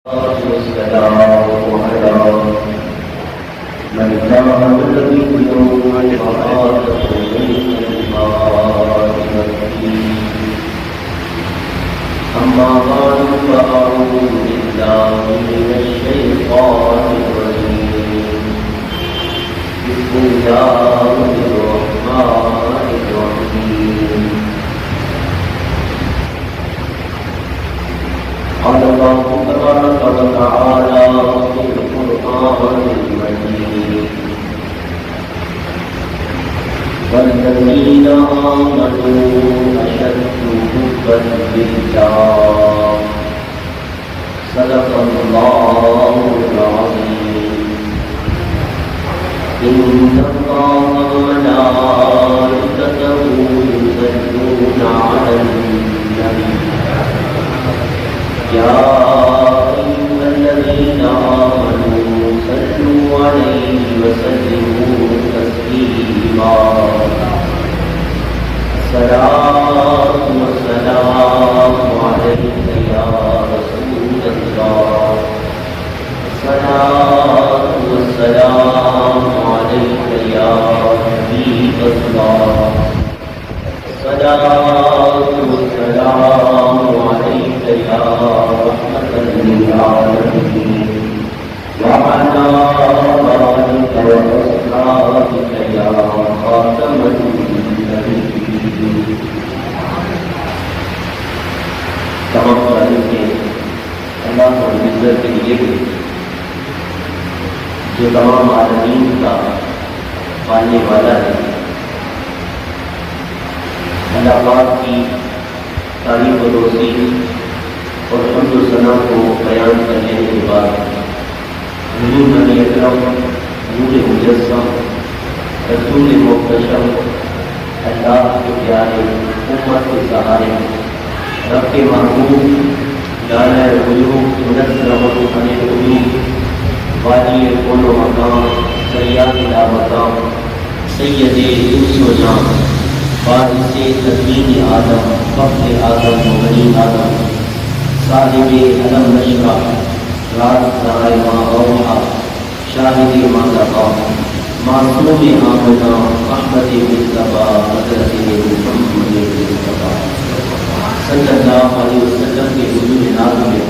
والسلام على من كان الذي يوم الشهادة من الملائكة. أما بعد فأعوذ بالله من الشيطان الرجيم. بسم الله الرحمن الرحيم. قال الله تبارك وتعالى في القرآن المجيد: والذين آمنوا أشد حبا لله. صدق الله العظيم. إن الله وملائكته يصلون على النبي يا أيها الذين آمنوا صلوا عليه وسلموا تسليما. الصلاة والسلام عليك يا رسول الله. الصلاة والسلام عليك يا حبيب الله. الصلاة والسلام عليك يا رحمة للعالمين وعلى آلك وأصحابك يا خاتم النبيين. تمام تعریف اللہ اور عزت کے لیے جو تمام عالمین کا پالنے والا ہے. اللہ پاک کی تعریف و توصیف اور حمد و ثنا کو بیان کرنے کے بعد حضور نبی اکرم نور مجسم رسول محتشم اللہ کے پیارے امت کے سہارے رب کے محبوب جانا القلوب منصر مطلوب القلوب والی کون و مقام سیاد لا مقام سید انس و جان بارش تدبین آدم فخر آدم و بنی آدم صاحب علم نشرہ راز دائے ماں اوحا شاہد ماں لقا معصوم آمدہ احمد مصطفیٰ حضرت محمد مصطفیٰ صلی اللہ علیہ وسلم کے حضور ناز میں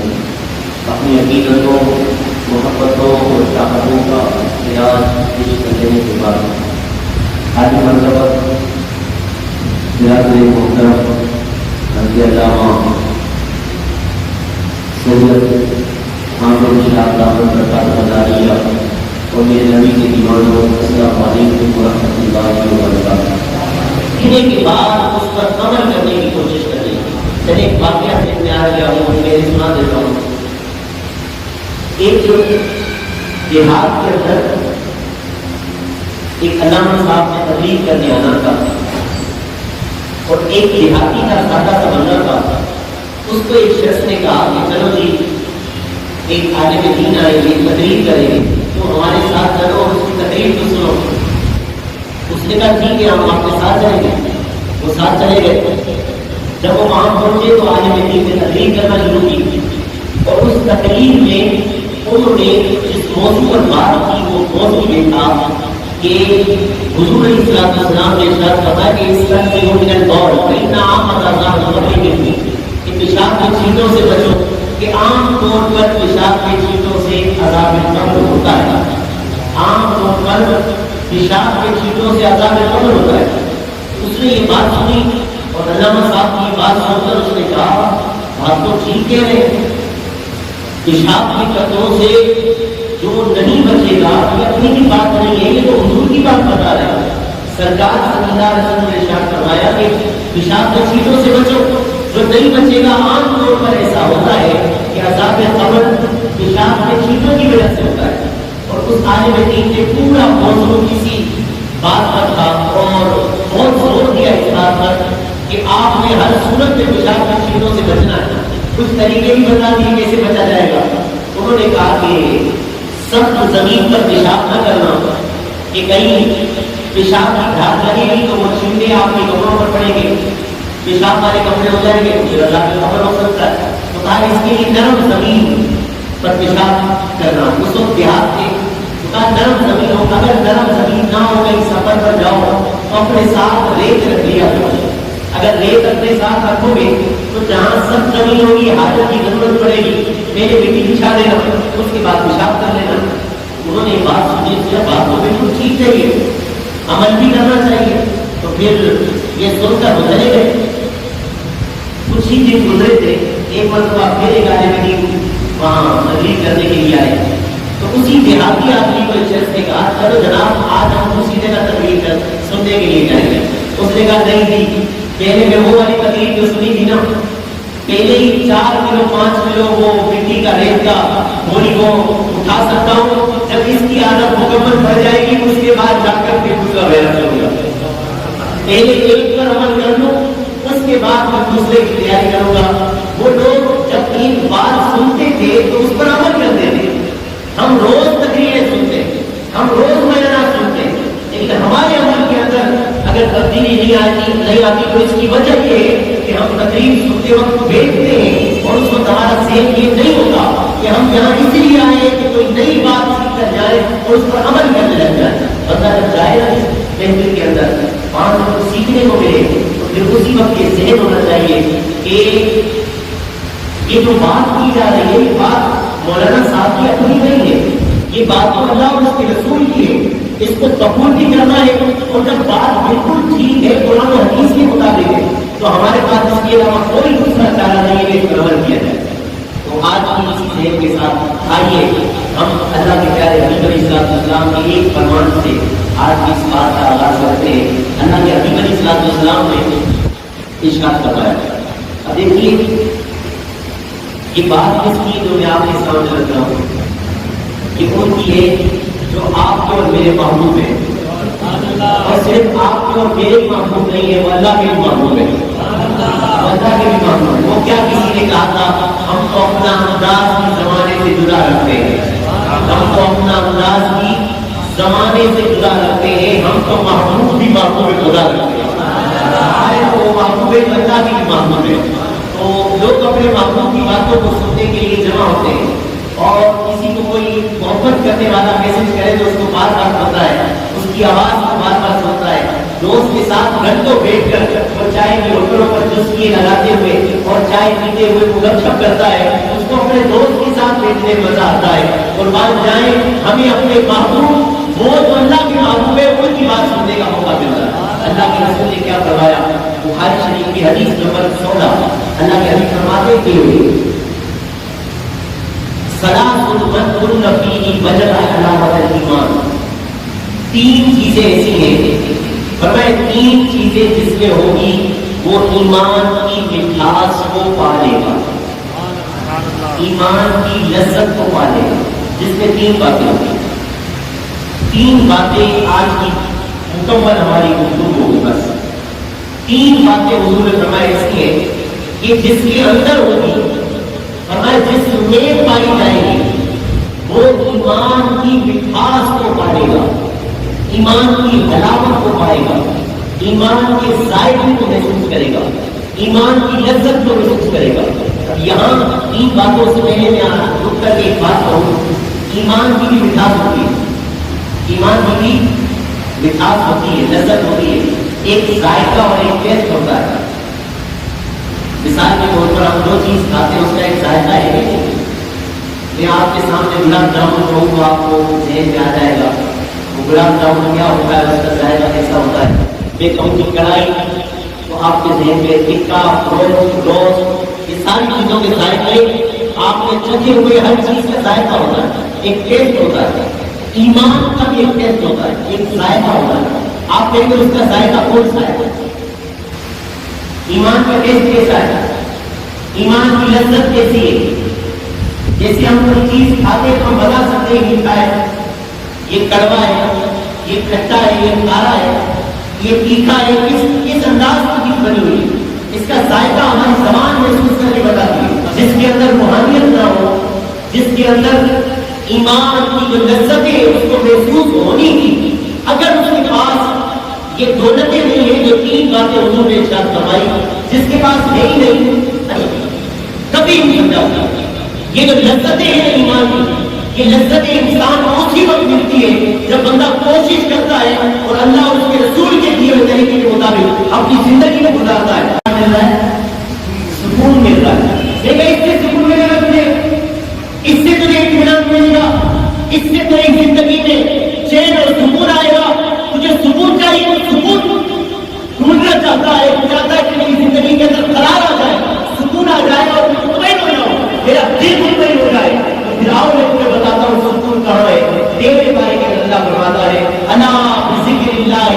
اپنی عقیدتوں محبتوں اور چاہتوں کا علاج پیش کرنے کے بعد آج مرتبہ برادر محترم رضی علامہ سید محمد شاہ دامن برکات مداریہ اور میرے نبی کے دیوانوں السلام علیکم ورحمۃ اللہ وبرکاتہ. کہنے کے بعد اس پر عمل کرنے کی کوشش کریں. چلے ایک واقعہ سے میں آ گیا ہوں میں سنا دیتا ہوں. ایک جو دیہات کے اندر ایک علامہ صاحب نے تبلیغ کرنے آنا تھا اور ایک دیہاتی کا سادہ سا بندہ تھا. اس کو ایک شخص نے کہا کہ چلو جی ایک عالم دین آئے گی تقریر کریں گے تو ہمارے ساتھ چلو اور اس کی تقریر تو سنو. اس نے کہا ٹھیک ہے ہم آپ کے ساتھ جائیں گے. وہ ساتھ چلے گئے. جب وہ وہاں پہنچے تو عالم دین نے تقریر کرنا شروع کی اور اس تقریر میں انہوں نے جس موضوع پر بات کی وہ موضوع یہ تھا کہ حضور علیہ السلام نے ارشاد فرمایا کہ اس کا من البول فإن عامة العذاب قبر میں کہ پیشاب کی چیزوں سے بچو کہ عام طور پر پیشاب کی چیزوں سے عذاب قبر ہوتا ہے. عام طور پر پیشاب کی چیزوں سے عذاب قبر ہوتا ہے. اس نے یہ بات سنی اور علامہ صاحب کی بات سن کر اس نے کہا بات تو ٹھیک کہہ رہے ہیں. پیشاب کی قطروں سے جو نہیں بچے گا یہ اپنی کی بات نہیں ہے یہ تو حضور کی بات بتا رہا ہے. سرکار صلی اللہ علیہ وسلم نے ارشاد فرمایا کہ پیشاب کی چیزوں سے بچو. جو نہیں بچے گا عام طور پر ایسا ہوتا ہے کہ عذاب قبر پیشاب کی چیزوں کی وجہ سے ہوتا ہے. اور اس عالم دین نے پورا موضوع کسی بات پر تھا اور بہت زور دیا اس بات پر کہ آپ نے ہر صورت میں پیشاب کی چیزوں سے بچنا ہے. کچھ طریقے بھی بتا دیے کیسے بچا جائے گا. انہوں نے کہا کہ سخت زمین پر پیشاب نہ کرنا کہ کہیں پیشاب کی دھاگ لگے گی تو وہ چیزیں آپ کے کپڑوں پر پڑیں گے. پیشاب والے کپڑے ہو جائیں گے پھر اللہ کا خبر ہو سکتا ہے. تو کہا اس کے لیے نرم زمین پر پیشاب کرنا. اس وقت دیہات کے نرم زمین ہو, اگر نرم زمین نہ ہو کہیں سفر پر جاؤ تو اپنے ساتھ ریت رکھ لیا کرو. اگر ریت اپنے ساتھ رکھو گے تو جہاں سب زمین ہوگی حاجت کی ضرورت پڑے گی, میرے مٹی بچھا دینا, اس کے بعد پیشاب کر لینا. انہوں نے بات سنی, بات تو بالکل ٹھیک چاہیے, عمل بھی کرنا چاہیے. تو پھر یہ سن کر گزرے گئے. کچھ ہی دن گزرے تھے, ایک مرتبہ پھر ایک عالم دین وہاں تقریر کرنے کے لیے آئے. تو اسی دیہاتی آدمی کو ایک شخص نے کہا چلو جناب آج ہم اسی جگہ تقریر کر سننے کے لیے جائیں گے. اس نے کہا نہیں تھی, پہلے میں وہ والی تقریر جو سنی تھی نا, پہلے ہی 4 کلو 5 کلو وہ مٹی کا ریت کا بوری کو اٹھا سکتا ہوں. جب اس کی عادت مکمل بڑھ جائے گی اس کے بعد جا کر پھر اس کا ویرا کروں گا. پہلے ایک پر عمل کر لوں, اس کے بعد میں دوسرے کی تیاری کروں گا. وہ لوگ جب 3 بات سنتے تھے تو اس پر عمل کرتے تھے. ہم روز تقریریں سنتے, ہم روز بیانات سنتے, لیکن ہمارے عمل کے اندر اگر تبدیلی نہیں آتی تو اس کی وجہ یہ ہے کہ ہم تقریر سنتے وقت بیٹھتے ہیں اور اس وقت ہمارا ذہن یہ نہیں ہوتا کہ ہم یہاں اس لیے آئے کہ کوئی نئی بات سیکھ کر جائے اور اس پر عمل کرنے لگ جائے. بندہ جب جائے گا اس محفل کے اندر وہاں سے کچھ سیکھنے کو ملے تو پھر اسی وقت یہ ذہن ہونا چاہیے کہ یہ جو بات کی جا رہی ہے یہ بات مولانا صاحب کی اپنی نہیں ہے, یہ بات تو اللہ اور اس کے رسول کی ہے. اس کو قبول بھی کرنا ہے, اور جب بات بالکل ٹھیک ہے قرآن و حدیث کے مطابق ہے تو ہمارے پاس اس کے علاوہ کوئی دوسرا چارہ نہیں ہے کہ اس پر عمل کیا جائے. تو آج کی اسی ذہن کے ساتھ آئیے ہم اللہ کے پیارے حبیب علیہ السلام کے ایک فرمان سے آج کی اس بات کا آغاز کرتے ہیں. اللہ کے حبیب علیہ السلام نے ارشاد فرمایا. اب دیکھیے یہ بات کس کی جو میں آپ کے سامنے رکھ رہا ہوں, یہ ان کی ہے جو آپ کے اور میرے محبوب ہیں, اور صرف آپ کے اور میرے محبوب نہیں ہے, وہ اللہ کے بھی محبوب ہے. اللہ کے بھی محبوب ہے. وہ کیا کسی نے کہا تھا ہم تو اپنا انداز کی زمانے سے جدا رکھتے ہیں, ہم تو اپنا انداز کی زمانے سے جدا رکھتے ہیں, ہم تو محبوب بھی محبوب خدا رکھتے ہیں. وہ محبوب اللہ کی بھی محبوب ہے. تو لوگ اپنے محبوب کی باتوں کو سننے کے لیے جمع ہوتے ہیں, اور کسی کو کوئی محبت کرنے والا میسج کرے تو اس کو بار بار سنتا ہے, اس کی آواز کو بار بار سنتا ہے. دوست کے ساتھ گھنٹوں بیٹھ کر اور چائے کی ہوٹلوں پر چسکیے لگاتے ہوئے اور چائے پیتے ہوئے وہ گپ شپ کرتا ہے, اس کو اپنے دوست کے ساتھ بیٹھنے میں مزہ آتا ہے. اور بات جائیں ہمیں اپنے محبوب وہ جو اللہ کے محبوب ہے ان کی بات سننے کا موقع ملتا ہے. اللہ کے رسول نے کیا فرمایا, بخاری شریف کی حدیث نمبر 16, اللہ کے حبیب فرماتے تھے ثلاث من كن فيه وجد حلاوة الإيمان. 3 چیزیں ایسی ہیں, فرمایا 3 چیزیں جس میں ہوگی وہ ایمان کی مٹھاس کو پالے گا, ایمان کی لذت کو پالے گا. جس میں 3 باتیں ہوگی. 3 باتیں آج کی مکمل ہماری گفتگو ہوگی. بس 3 باتیں حضور نے فرمایا ایسی ہیں کہ جس کے اندر ہوگی, فرمایا جس میں پائی جائے گی وہ ایمان کی مٹھاس کو پائے گا, ایمان کی حلاوت کو پائے گا, ایمان کے ذائقے کو محسوس کرے گا, ایمان کی لذت کو محسوس کرے گا. اب یہاں 3 باتوں سے پہلے میں رک کر کے ایک بات کہوں, ایمان کی بھی مٹھاس ہوتی ہے, ایمان کی بھی مٹھاس ہوتی ہے, لذت ہوتی ہے, ایک ذائقہ اور ایک ٹیسٹ ہوتا ہے. مثال کے طور پر ہم جو چیز کھاتے ہیں اس کا ایک ذائقہ ہے. میں آپ کے سامنے گلاب جامن کہوں تو آپ کو ذہن میں آ جائے گا وہ گلاب جامن کیا ہوتا ہے, اس کا ذائقہ کیسا ہوتا ہے. میں کہوں کہ کڑھائی تو آپ کے ذہن میں ٹکا, گوشت, یہ ساری چیزوں کے ذائقے آپ نے چکھے ہوئے ہر چیز کا ذائقہ ہوتا ہے, ایک ٹیسٹ ہوتا ہے. ایمان کا بھی ایک ٹیسٹ ہوتا ہے, ایک ذائقہ ہوتا ہے. آپ کہیں گے اس کا ذائقہ کون سا ہے, ایمان کا ٹیسٹ کیسا ہے, ایمان کی لذت کیسی ہے. جیسے ہم کوئی چیز کھاتے ہیں تو ہم بتا سکتے ہیں میٹھا ہے, یہ کڑوا ہے, یہ کھٹا ہے, یہ کھارا ہے, یہ تیکھا ہے, کس انداز کی چیز بنی ہوئی ہے. اس کا ذائقہ ہماری زبان محسوس کر کے بتاتی ہے. جس کے اندر روحانیت نہ ہو, جس کے اندر ایمان کی جو لذت ہے اس کو محسوس ہونی تھی, اگر اس کے پاس یہ دولتیں نہیں ہیں جو 3 باتیں حضور نے ارشاد فرمائی, جس کے پاس ہے ہی نہیں کبھی نہیں سمجھا ہوگا. یہ جو لذتیں ہیں ایمان کی، یہ لذتیں انسان کو اسی وقت ملتی ہے جب بندہ کوشش کرتا ہے اور اللہ اور اس کے رسول کے دیے ہوئے طریقے کے مطابق اپنی زندگی میں گزارتا ہے. مل رہا ہے سکون مل رہا ہے. لیکن اس سے سکون ملے گا تجھے، اس سے تجھے اطمینان ملے گا، اس سے تیری زندگی میں چین اور سکون آئے گا. تجھے سکون چاہیے تو سکون ڈھونڈنا چاہتا ہے، چاہتا ہے کہ میری زندگی کے اندر قرار آ جائے، سکون آ جائے اور مطمئن ہو جاؤ، میرا دل مطمئن ہو جائے. تو پھر آؤ میں تمہیں بتاتا ہوں سکون کہاں ہے. تیرے بارے کے اللہ فرماتا ہے انا بذکر اللہ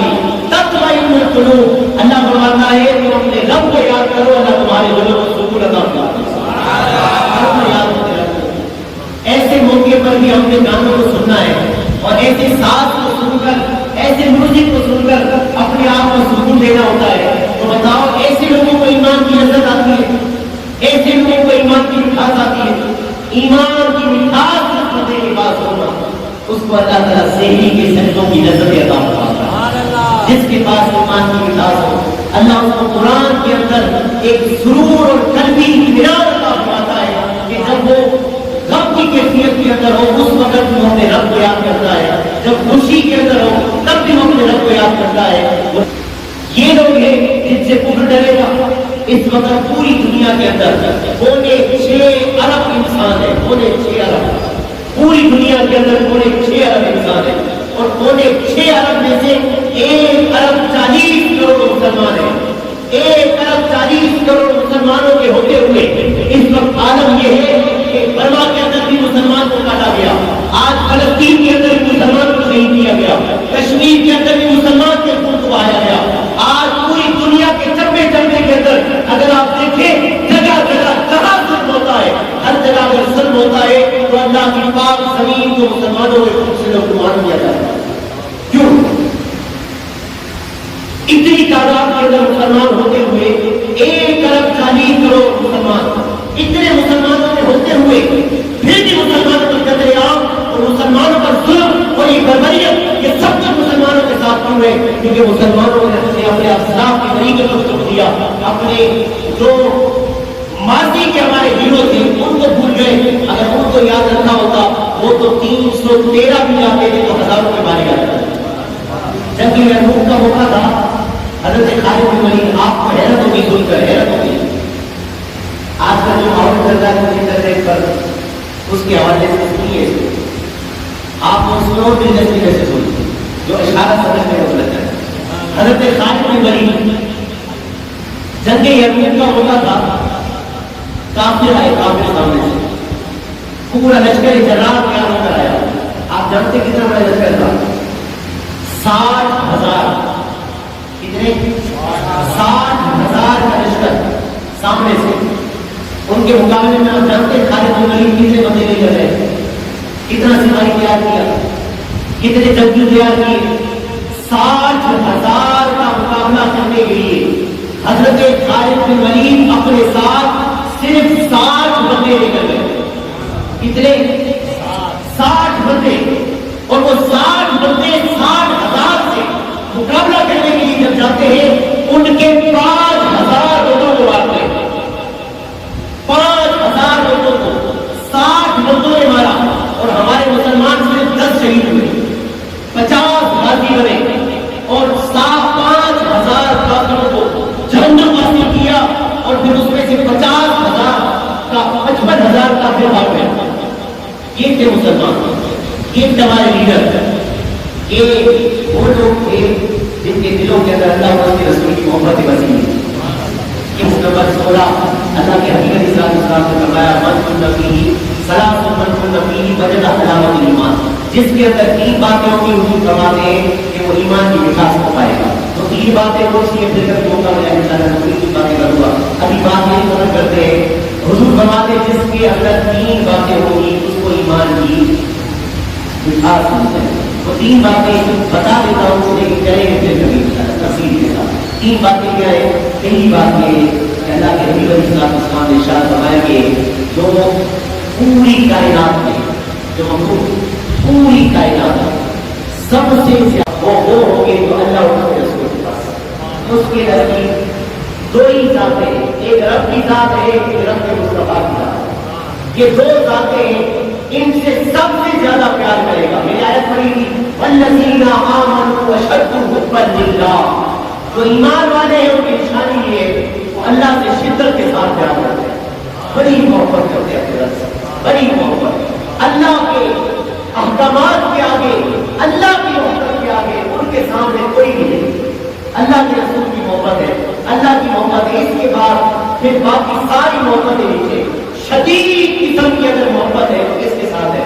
تطمئن القلوب. اللہ فرماتا ہے تم اپنے رب کو یاد کرو، اللہ تمہارے دلوں کو سکون عطا فرماتا ہے. ایسے موقع پر بھی ہم نے گانوں کو سننا ہے اور ایسے ساز کو سن کر، ایسے میوزک کو سن کر اپنے آپ کو سکون دینا ہوتا ہے. تو بتاؤ ایسے لوگوں کو ایمان کی لذت آتی ہے، ایسے لوگوں کو ایمان کی مٹھاس آتی ہے. ایمان کی مٹھاس رکھنے کے بعد ہونا اس کو اللہ تعالیٰ سحری کے سجدوں کی لذت عطا فرماتا ہے. جس کے پاس ایمان کی مٹھاس ہو اللہ اس کو قرآن کے اندر ایک سرور اور قلبی اطمینان عطا فرماتا ہے کہ جب وہ غم کی کیفیت کے اندر ہو اس وقت بھی وہ اپنے رب کو یاد کرتا ہے، جب خوشی کے اندر ہو تب بھی وہ اپنے رب کو یاد کرتا ہے. یہ لوگ ہیں جن سے کفر ڈرے گا. اس وقت پوری دنیا کے اندر پونے 6 ارب انسان ہے، پونے 6 ارب پوری دنیا کے اندر پونے 6 ارب انسان ہے اور پونے 6 ارب میں سے 1 ارب 40 کروڑ مسلمان ہیں. 1 ارب 40 کروڑ مسلمانوں کے ہوتے ہوئے اس وقت عالم یہ ہے کہ برما کے اندر بھی مسلمان کو کاٹا گیا، آج فلسطین کے اندر بھی مسلمان کو شہید کیا گیا، کشمیر کے اندر بھی مسلمان کے خون کو بہایا گیا. آج پوری دنیا کے چمبے چمبے کے اندر اگر آپ دیکھیں جگہ جگہ کہاں ظلم ہوتا ہے، ہر جگہ اگر ظلم ہوتا ہے تو اللہ کی پاک زمین کو مسلمانوں کے خون سے لوٹمان کیا جاتا ہے. کیوں؟ اتنی تعداد کے اندر مسلمان ہوتے ہوئے 1 ارب 40 کروڑ مسلمان، اتنے مسلمانوں میں ہوتے ہوئے پھر بھی مسلمانوں پر قتل عام اور مسلمانوں پر ظلم اور یہ بربریت یہ سب کچھ مسلمانوں کے ساتھ ہوئے کیونکہ مسلمانوں نے اپنے اسلاف کے طریقے کو چھوڑ دیا، اپنے جو ماضی کے ہمارے ہیرو تھے ان کو بھول گئے. اگر ان کو یاد رکھنا ہوتا وہ تو 313 بھی جاتے تھے تو ہزاروں کے مارے جاتے تھے. جب یہ محبوب کا موقع تھا حضرت خالد بن ولید، آپ کو حیرت ہوگی سن کر، حیرت ہوگی آج کا جو ماحول چل رہا ہے انٹرنیٹ پر اس کے حوالے سے سنیے. آپ کو سنو دلچسپی کیسے سنتے جو اشارہ سمجھنے کو لگتا ہے. حضرت خالد بن ولید جنگ یرموک کا موقع تھا، کافر آئے، کافر سامنے سے پورا لشکر جرار تیار ہو کر آیا. آپ جانتے کتنا بڑا لشکر تھا؟ 60,000. کتنے؟ 60,000 کا لشکر سامنے سے. ان کے مقابلے میں آپ جانتے ہیں خالد بن ولید کتنے بندے لے کر رہے، کتنا سپاہی تیار کیا، کتنے جنگجو تیار کیے. 60,000 کا مقابلہ کرنے کے لیے حضرت خالد بن ولید اپنے ساتھ صرف 60 بندے لے کر گئے. کتنے؟ 60 بندے. اور وہ 60 بندے 60,000 سے مقابلہ کرنے کے لیے جب جاتے ہیں ان کے 5,000 لوگوں کو مارتے ہیں. 5,000 لوگوں کو 60 بندوں نے مارا اور ہمارے مسلمان صرف 10 شہید ہوئے، 50 غازی بنے اور 5,000 کافروں کو جہنم حاصل کیا اور پھر اس میں سے 50,000 کا 55,000 کا پھر بھاگ گیا. یہ تھے مسلمان، یہ تھے ہمارے لیڈر، یہ وہ لوگ تھے جن کے دلوں کے اندر اللہ اور اس کے رسول کی محبت وسیع ہے. یہ نمبر 16 اللہ کے حبیب علیہ السلام نے فرمایا من كن فيه ثلاث من كن فيه وجد حلاوة الإيمان. جس کے اندر 3 باتیں ہوں گی حضور فرماتے ہیں کہ وہ ایمان کی مٹھاس کو پائے گا. تو 3 باتیں کون سی ہیں؟ پھر کبھی موقع ملا انشاءاللہ میں 3 باتیں کروں گا. ابھی بات یہ ختم کرتے ہیں. حضور فرماتے ہیں جس کے اندر 3 باتیں ہوں گی اس کو ایمان کی مٹھاس ملتا ہے. وہ 3 باتیں بتا دیتا ہوں لیکن کریں گے پھر کبھی تفصیل کے ساتھ. 3 باتیں کیا ہے؟ پہلی بات یہ کہ اللہ کے حبیب علیہ السلام نے ارشاد فرمایا کہ جو پوری کائنات میں جو مخلوق پوری کائنات سب سے زیادہ وہ ہوں گے تو اللہ اور اس کے رسول کے پاس. اس کے نزدیک 2 ہی ذاتیں، ایک رب کی ذات ہے، ایک رب کے مصطفیٰ کی ذات ہے. یہ دو ذاتیں ہیں، ان سے سب سے زیادہ پیار کرے گا. میری آیت پڑھی تھی والذین آمنوا اشد حبا للہ، جو ایمان والے ہیں ان کی نشانی یہ ہے وہ اللہ سے شدت کے ساتھ پیار کرتے ہیں، بڑی محبت کرتے ہیں اللہ سے، بڑی محبت. اللہ کے احکامات کے آگے، اللہ کی محبت کے آگے ان کے سامنے کوئی بھی نہیں. اللہ کے رسول کی محبت ہے، اللہ کی محبت ہے، اس کے بعد پھر باقی ساری محبتیں نیچے. شدید قسم کی اگر محبت ہے تو کس کے ساتھ ہے؟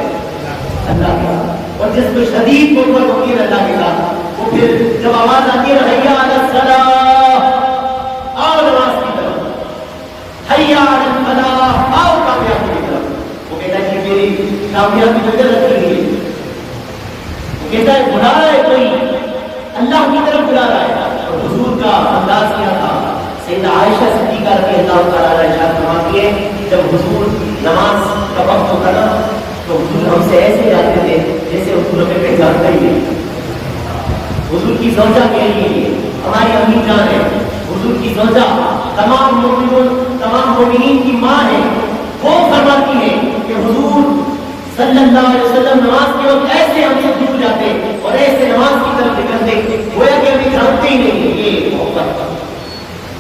اللہ کے ساتھ. اور جس کو شدید محبت ہوتی ہے اللہ کے ساتھ، وہ پھر جب آواز آتی ہے حیا علی الصلاۃ، آؤ نماز کی طرف، حیا علی الفلاح، آؤ کامیابی کی طرف، وہ کہتا ہے کہ میری کامیابی کی وجہ رکھی ہوئی ہے. وہ کہتا ہے بلا رہا ہے کوئی، اللہ کی طرف بلا رہا ہے. اور حضور کا انداز کیا تھا؟ سیدہ عائشہ صدیقہ رضی اللہ تعالیٰ عنہا ارشاد فرماتی ہے جب حضور نماز کا وقت ہوتا نا تو حضور ہم سے ایسے جاتے تھے جیسے حضور ہمیں پہچانتا ہی نہیں. حضور کی زوجہ کے لیے ہماری امی جان ہے، حضور کی زوجہ تمام مومنین کی ماں ہے. وہ فرماتی ہے کہ حضور صلی اللہ علیہ وسلم نماز کے وقت ایسے ہم سے دور جاتے اور ایسے نماز کی طرف نکلتے گویا کہ ہمیں جانتے ہی نہیں. یہ محبت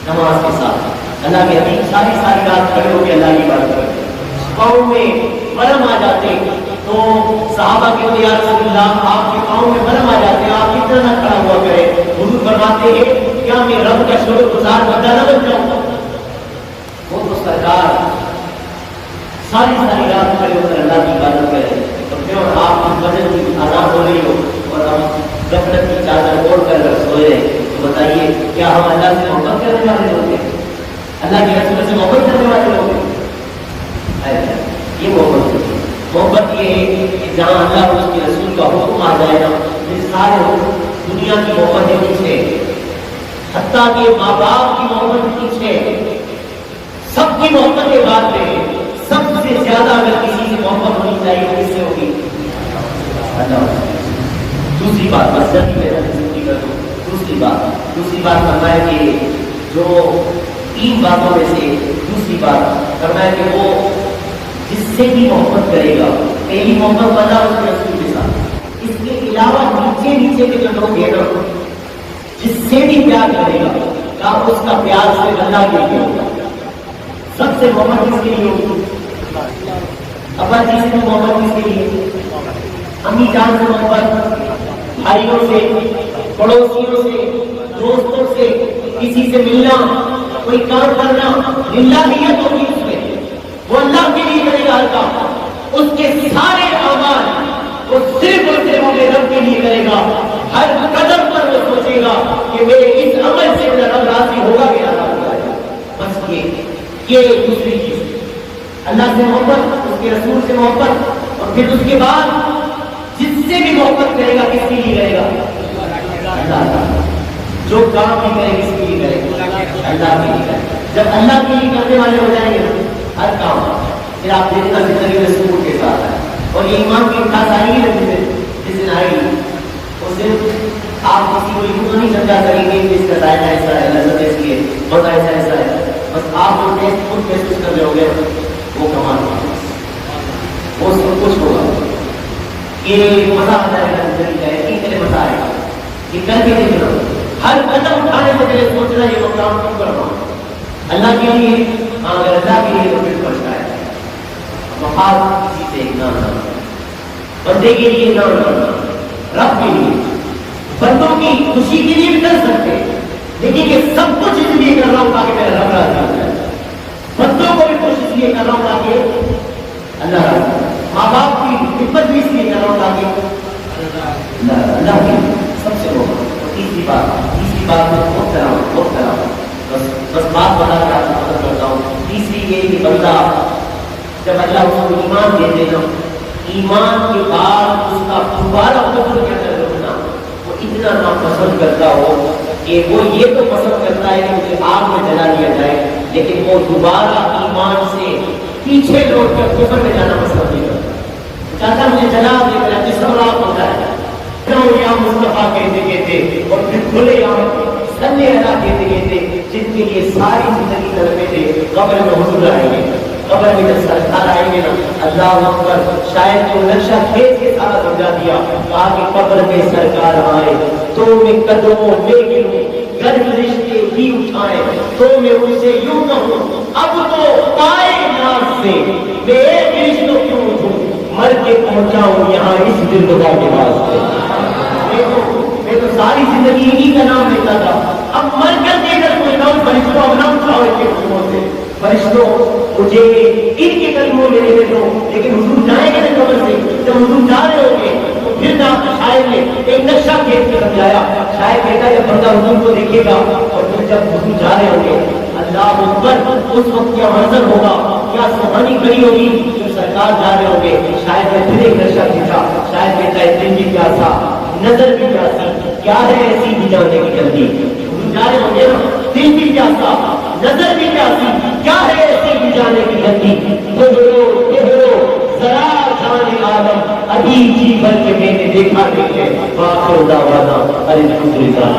نماز کے ساتھ اللہ کے حبیب ساری رات کھڑے ہو کے اللہ کی بات کرتے، پاؤں میں مرم آ جاتے تو صحابہ کے یا رسول اللہ آپ کے پاؤں میں مرم آ جاتے، آپ اتنا نہ کھڑا ہوا کرے. حضور فرماتے ہیں کیا میں رب کا شکر گزار بندہ نہ بن جاؤں؟ وہ تو سرکار ساری رات کھڑے ہو کر اللہ کی عبادت کرے تو کیوں آپ کی بدن کی آزاد ہو رہی ہو اور ہم غفلت کی چادر اوڑھ کر سوئے، تو بتائیے کیا ہم اللہ سے محبت کرنے والے لوگ ہیں؟ اللہ کے رسول سے محبت کرنے والے لوگ ہیں؟ یہ محبت یہ ہے کہ جہاں اللہ اور اس کے رسول کا حکم آ جائے گا یہ سارے حکم دنیا کی محبت ہے پیچھے، حتیٰ کہ ماں باپ کی محبت پیچھے، سب کی محبت کے بعد میں سب سے زیادہ اگر کسی سے محبت ہونی چاہیے تو کس سے ہوگی؟ اللہ. دوسری بات بس جلدی میں زندگی کر دوں. دوسری بات فرمایا کہ جو 3 باتوں میں سے دوسری بات فرمایا کہ وہ جس سے بھی محبت کرے گا، پہلی محبت والا اس کے رسول کے ساتھ، اس کے علاوہ نیچے کے جو لوگ ہیں نا جس سے بھی پیار کرے گا کیا اس کا پیار سے اللہ کے لیے ہوگا. سب سے محبت کس کے لیے ہوگی؟ ابا جی سے محبت کس کے لیے؟ امی جان سے محبت، بھائیوں سے، پڑوسیوں سے، دوستوں سے، کسی سے ملنا، کوئی کام کرنا، للہیت ہوگی اس میں، وہ اللہ کے لیے کرے گا ہر کام. اس کے سارے اعمال وہ صرف اور صرف اپنے رب کے لیے کرے گا. ہر قدم پر وہ سوچے گا کہ میرے اس عمل سے میرا رب راضی ہوگا کہ ناراض ہوگا. بس یہ دوسری چیز، اللہ سے محبت، اس کے رسول سے محبت، اور پھر اس کے بعد جس سے بھی محبت کرے گا کس کے لیے کرے گا؟ اللہ کا. جو کام بھی کرے کس کے لیے کرے گا؟ اللہ کے لیے کرے. جب اللہ کے لیے کرنے والے ہو جائیں گے ہر کام، پھر آپ دیکھنا زندگی میں سکون کے ساتھ ہے. اور یہ ایمان کی خاص آئی ہے جس دن آئے گی اس دن آپ کسی کو یوں نہیں سمجھا کریں گے کہ اس کا ذائقہ ایسا ہے، لذت ایسی ہے، مزہ ایسا ہے. بس آپ جو ٹیسٹ خود محسوس کر رہے ہو گے وہ کمال ہوگا، وہ سب کچھ ہوگا. یہ مزہ آ جائے گا زندگی کا، یقین مزہ آئے گا. یہ کر کے دیکھنا، ہر قدم اٹھانے سے پہلے سوچنا یہ مقام کیوں کر رہا ہوں؟ اللہ کے لیے. اگر اللہ کے لیے تو پھر پڑھتا ہے مفاد کسی سے نہ کرنا، بندے کے لیے نہ کرنا، رب کے لیے. بندوں کی خوشی کے لیے بھی کر سکتے لیکن یہ سب کچھ اس لیے کر رہا ہوں تاکہ میرا رب راضی ہو جائے. بندوں کو بھی کوشش اس لیے کر رہا ہوں تاکہ اللہ راضی ہو. ماں باپ کی خدمت بھی اس لیے کر رہا ہوں تاکہ اللہ کی سب سے ہو. تیسری بات میں بہت کرا ہوں بس بات بتا کر آپ کو ختم کرتا ہوں. تیسری یہ کہ بندہ جب اللہ اس کو ایمان دے دینا، ایمان کے بعد اس کا دوبارہ قبول کے اندر رکھنا، وہ اتنا ناپسند کرتا ہو کہ وہ یہ تو پسند کرتا ہے کہ مجھے آگ میں جلا دیا جائے، لیکن وہ دوبارہ ایمان سے پیچھے لوٹ کر کفر میں جانا پسند نہیں کرتا. چاہتا مجھے جلا دے میرا جسم راک ہوتا ہے یا مصطفیٰ کہتے اور پھر کھلے صلی اللہ کہتے جن کے لیے ساری زندگی طلبے تھے قبر میں حضور آئیں گے. قبر میں جب سرکار آئیں گے نا اللہ اکبر شاید تو نقشہ کھینچ کے سارا سمجھا دیا کہا کہ قبر میں سرکار آئے تو میں قدموں میں گروں گر رشتے بھی اٹھائے تو میں ان سے یوں کہوں اب تو پائے ناز سے میں ایک رشتوں کیوں اٹھوں مر کے پہنچاؤں یہاں اس دلدگاہ کے واسطے میں تو ساری زندگی انہی کا نام لیتا تھا اب مر کر کے اگر کوئی نام فرشتوں اب نام اٹھاؤ ان کے قدموں سے فرشتوں مجھے ان کے قدموں میں لینے دو لیکن حضور جائیں گے نا قبر سے جب حضور جا رہے ہوں گے تو پھر نہ شاعر نے ایک نقشہ کھینچ کے سمجھایا شاعر کہتا ہے جب بندہ حضور کو دیکھے گا اور پھر جب حضور جا رہے ہوں گے اللہ اکبر اس وقت کیا منظر ہوگا کیا سبحانی کڑی ہوگی جب سرکار جا رہے ہوں گے شاید نے پھر ایک نقشہ کھینچا شاید کہتا ہے دل بھی پیاسا نظر بھی پیاسی کیا ہے ایسی بھی جانے کی جلدی جا رہے ہوں گے نا دل بھی پیاسا نظر بھی پیاسی کیا ہے ایسی بھی جانے کی جلدی ذرا جان عالم ابھی جی بھر کے میں نے دیکھا نہیں ہے باخر دعوانا الحمدللہ